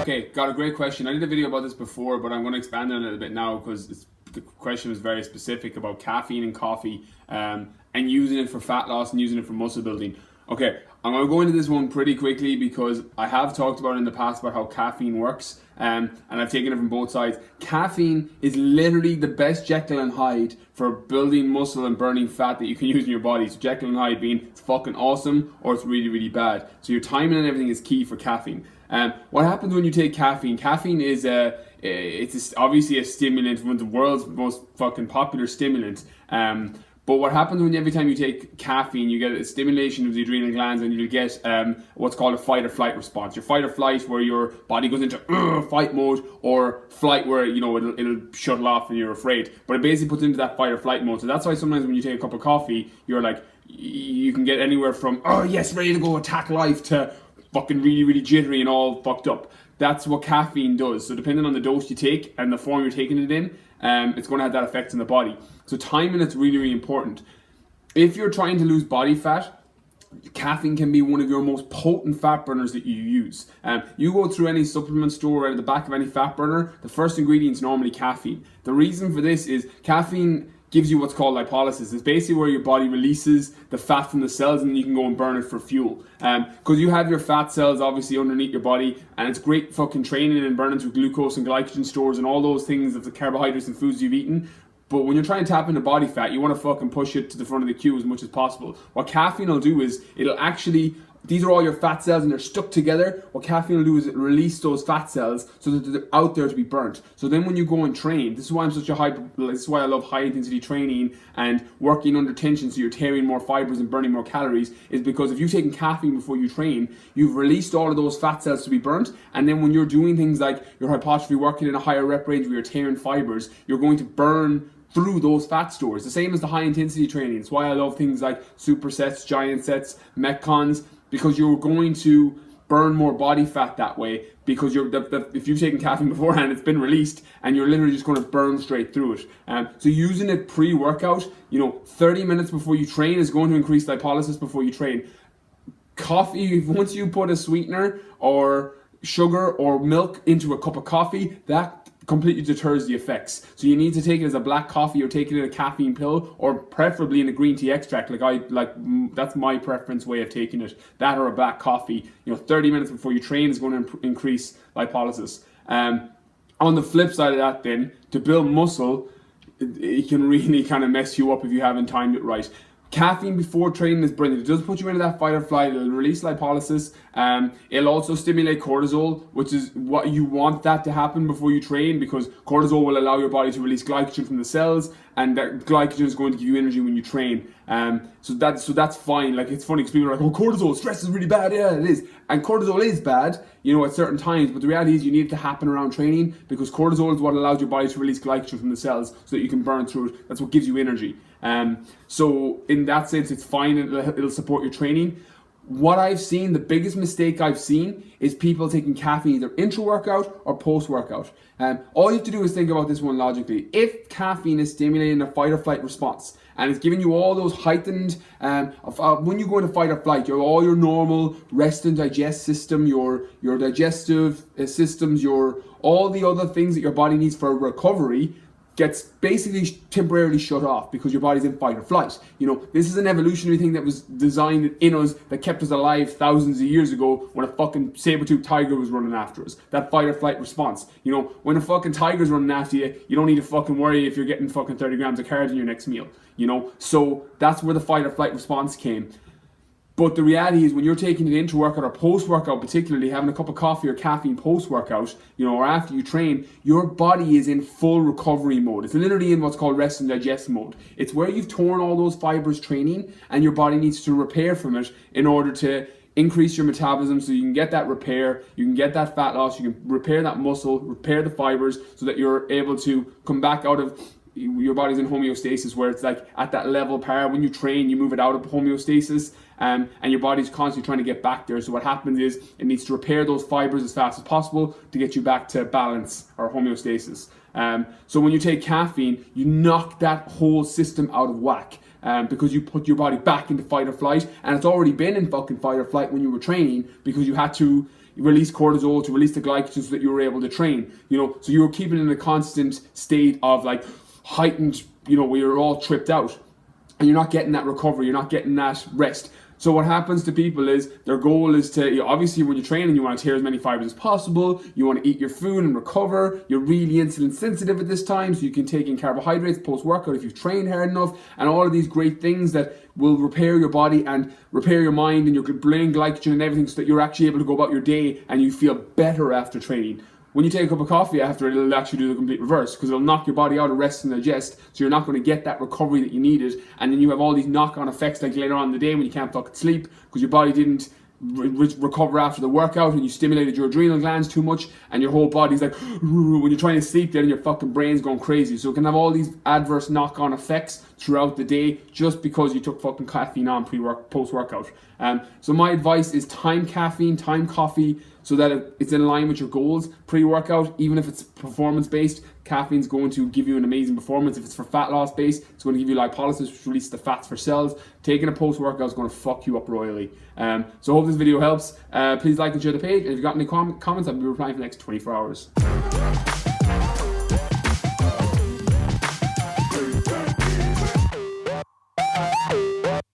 Okay, got a great question. I did a video about this before, but I'm going to expand on it a little bit now because the question was very specific about caffeine and coffee and using it for fat loss and using it for muscle building. Okay, I'm going to go into this one pretty quickly because I have talked about in the past about how caffeine works and I've taken it from both sides. Caffeine is literally the best Jekyll and Hyde for building muscle and burning fat that you can use in your body. So Jekyll and Hyde being it's fucking awesome or it's really, really bad. So your timing and everything is key for caffeine. What happens when you take caffeine? Caffeine is obviously a stimulant, one of the world's most fucking popular stimulants. But what happens when every time you take caffeine, you get a stimulation of the adrenal glands and you get what's called a fight or flight response. Your fight or flight where your body goes into fight mode, or flight where it'll shuttle off and you're afraid. But it basically puts into that fight or flight mode. So that's why sometimes when you take a cup of coffee, you're like, you can get anywhere from, oh yes, ready to go attack life, to fucking really, really jittery and all fucked up. That's what caffeine does. So depending on the dose you take and the form you're taking it in, it's going to have that effect in the body. So timing is really, really important. If you're trying to lose body fat, caffeine can be one of your most potent fat burners that you use. You go through any supplement store or at the back of any fat burner, the first ingredient is normally caffeine. The reason for this is caffeine gives you what's called lipolysis. It's basically where your body releases the fat from the cells and you can go and burn it for fuel. Because you have your fat cells obviously underneath your body, and it's great fucking training and burning through glucose and glycogen stores and all those things of the carbohydrates and foods you've eaten. But when you're trying to tap into body fat, you want to fucking push it to the front of the queue as much as possible. What caffeine will do is it'll actually, these are all your fat cells and they're stuck together. What caffeine will do is it release those fat cells so that they're out there to be burnt. So then when you go and train, this is why this is why I love high intensity training and working under tension so you're tearing more fibers and burning more calories, is because if you've taken caffeine before you train, you've released all of those fat cells to be burnt, and then when you're doing things like your hypertrophy, working in a higher rep range where you're tearing fibers, you're going to burn through those fat stores. The same as the high intensity training. It's why I love things like supersets, giant sets, metcons, because you're going to burn more body fat that way, because if you've taken caffeine beforehand, it's been released and you're literally just going to burn straight through it. So using it pre-workout, 30 minutes before you train is going to increase lipolysis before you train. Coffee, once you put a sweetener or sugar or milk into a cup of coffee, that completely deters the effects. So you need to take it as a black coffee or take it in a caffeine pill, or preferably in a green tea extract. That's my preference way of taking it. That or a black coffee. 30 minutes before you train is going to increase lipolysis. On the flip side of that, then, to build muscle, it can really kind of mess you up if you haven't timed it right. Caffeine before training is brilliant. It does put you into that fight or flight. It'll release lipolysis. It'll also stimulate cortisol, which is what you want that to happen before you train, because cortisol will allow your body to release glycogen from the cells, and that glycogen is going to give you energy when you train. So that's fine. Like, it's funny because people are like, oh, cortisol, stress is really bad. Yeah, it is. And cortisol is bad, at certain times. But the reality is you need it to happen around training, because cortisol is what allows your body to release glycogen from the cells so that you can burn through it. That's what gives you energy. So in that sense, it's fine. It'll support your training. What I've seen, the biggest mistake I've seen, is people taking caffeine either intra-workout or post-workout. All you have to do is think about this one logically. If caffeine is stimulating a fight or flight response and it's giving you all those heightened, when you go into fight or flight, all your normal rest and digest system, your digestive systems, all the other things that your body needs for recovery, gets basically temporarily shut off because your body's in fight or flight. This is an evolutionary thing that was designed in us, that kept us alive thousands of years ago when a fucking saber-toothed tiger was running after us. That fight or flight response. When a fucking tiger's running after you, you don't need to fucking worry if you're getting fucking 30 grams of carbs in your next meal. So that's where the fight or flight response came. But the reality is, when you're taking it into workout or post-workout, particularly having a cup of coffee or caffeine post-workout, or after you train, your body is in full recovery mode. It's literally in what's called rest and digest mode. It's where you've torn all those fibers training and your body needs to repair from it in order to increase your metabolism so you can get that repair, you can get that fat loss, you can repair that muscle, repair the fibers so that you're able to come back out of, your body's in homeostasis, where it's like at that level par. When you train, you move it out of homeostasis, and your body's constantly trying to get back there. So what happens is it needs to repair those fibers as fast as possible to get you back to balance or homeostasis. So when you take caffeine, you knock that whole system out of whack. Because you put your body back into fight or flight, and it's already been in fucking fight or flight when you were training, because you had to release cortisol, to release the glycogen so that you were able to train. So you were keeping in a constant state of like heightened, where you're all tripped out, and you're not getting that recovery, you're not getting that rest. So what happens to people is their goal is to, obviously when you're training, you want to tear as many fibers as possible, you want to eat your food and recover, you're really insulin sensitive at this time, so you can take in carbohydrates post-workout if you've trained hard enough, and all of these great things that will repair your body and repair your mind and your brain glycogen and everything, so that you're actually able to go about your day and you feel better after training. When you take a cup of coffee after, it'll actually do the complete reverse, because it'll knock your body out of rest and digest, so you're not going to get that recovery that you needed, and then you have all these knock-on effects like later on in the day when you can't fucking sleep because your body didn't recover after the workout and you stimulated your adrenal glands too much, and your whole body's like, when you're trying to sleep, then your fucking brain's going crazy. So it can have all these adverse knock-on effects throughout the day just because you took fucking caffeine on post-workout. So my advice is time caffeine, time coffee, so that it's in line with your goals. Pre-workout, even if it's performance-based, caffeine's going to give you an amazing performance. If it's for fat loss based, it's going to give you lipolysis, which releases the fats for cells. Taking a post-workout is going to fuck you up royally. So I hope this video helps. Please like and share the page. And if you've got any comments, I'll be replying for the next 24 hours.